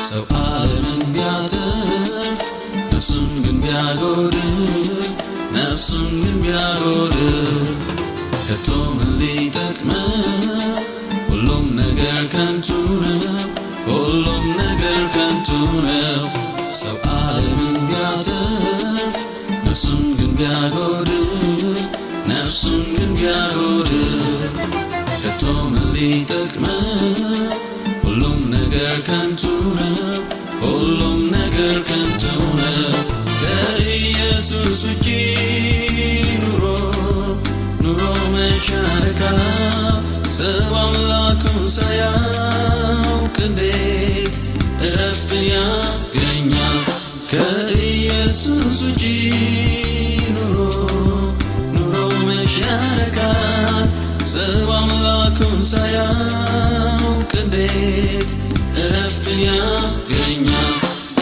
ሰው ዓለምን ቢያተርፍ ነፍሱን ግን ቢያጎድል ከቶ ምን ሊጠቅመው? ሁሉም ነገር ከንቱ ነው። ሰው ዓለምን ቢያተርፍ ነፍሱን ግን ቢያጎድል ከቶ ምን ሊጠቅመው? ሁሉም ነገር ከንቱ ነው። ከኢየሱስ ውጪ ኑሮ መች ያረካል? ሰው አምላኩን ሳያውቅ እንዴት እረፍትን ያገኛል? ከኢየሱስ ውጪ ኑሮ መች ያረካል? ሰው አምላኩን ሳያውቅ እንዴት እረፍትን ያገኛል?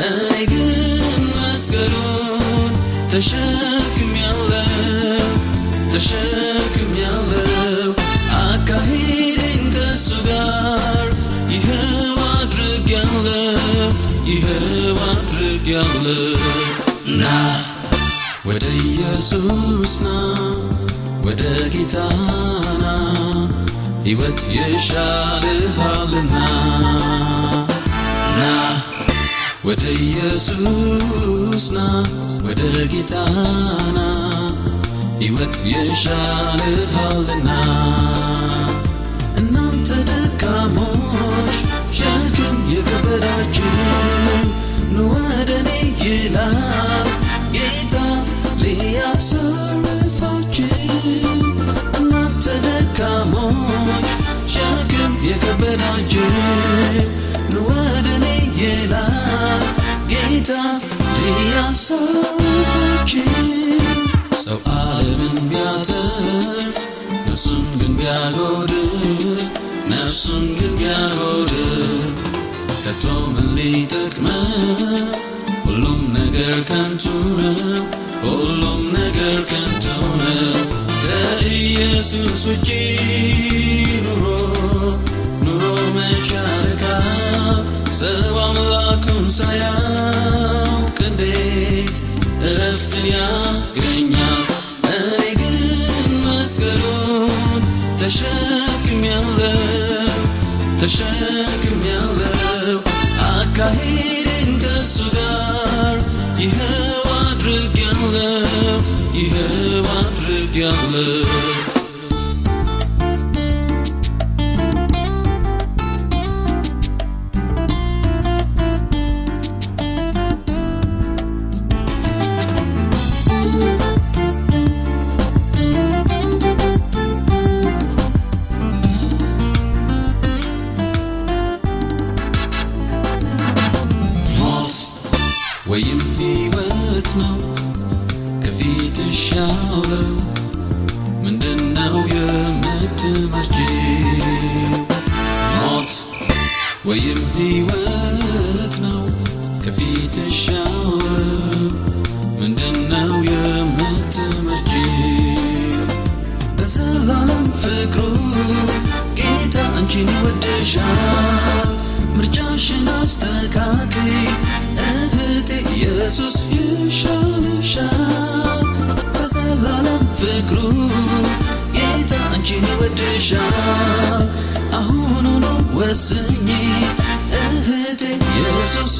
እኔ ግን መስቀሉን ተሸክሜያለሁ አካሄዴን ከሱ ጋር ይኸው አድርጌያለሁ። ና ወደ ኢየሱስ ና፣ ወደ ጌታ ና፣ ሕይወት ይሻልሃልና። ና ወደ ኢየሱስ ና፣ ወደ ጌታ ና፣ ሕይወት ይሻልሃልና። እናንተ ደካሞች ሸክም የከበዳችሁ ኑ ወደ እኔ ይላል ጌታ ሊያሳርፋችሁ። እናንተ ደካሞች ሸክም የከበዳችሁ ኑ ወደ እኔ ይላል ጌታ ሊያሳርፋችሁ። ሰው ዓለምን ቢያተርፍ ነፍሱን ግን ቢያጎድል ከቶ ምን ሊጠቅመው? ሁሉም ነገር ከንቱ ነው። ከኢየሱስ ውጪ ኑሮ መች ያረካል? ሰው አምላኩን ሳያውቅ እንዴት እረፍትን ያገኛል? እኔ ግን መስቀሉን ተሸክሜያለሁ አካሄዴን ከሱ ጋር ይኸው አድርጌያለሁ። ወይም ሕይወት ነው ከፊትሽ ያለው? ምንድነው የምትመርጪው? ሞት ወይም ሕይወት ነው ከፊትሽ ያለው? ምንድነው የምትመርጪው? በዘላለም ፍቅሩ ጌታ አንቺን ይወድሻል። ምርጫሽን አስተካክይ እህቴ፣ ኢየሱስ ይሻልሻል። በዘላለም ፍቅሩ ጌታ አንቺን ይወድሻል። አሁኑኑ ወስኚ እህቴ፣ ኢየሱስ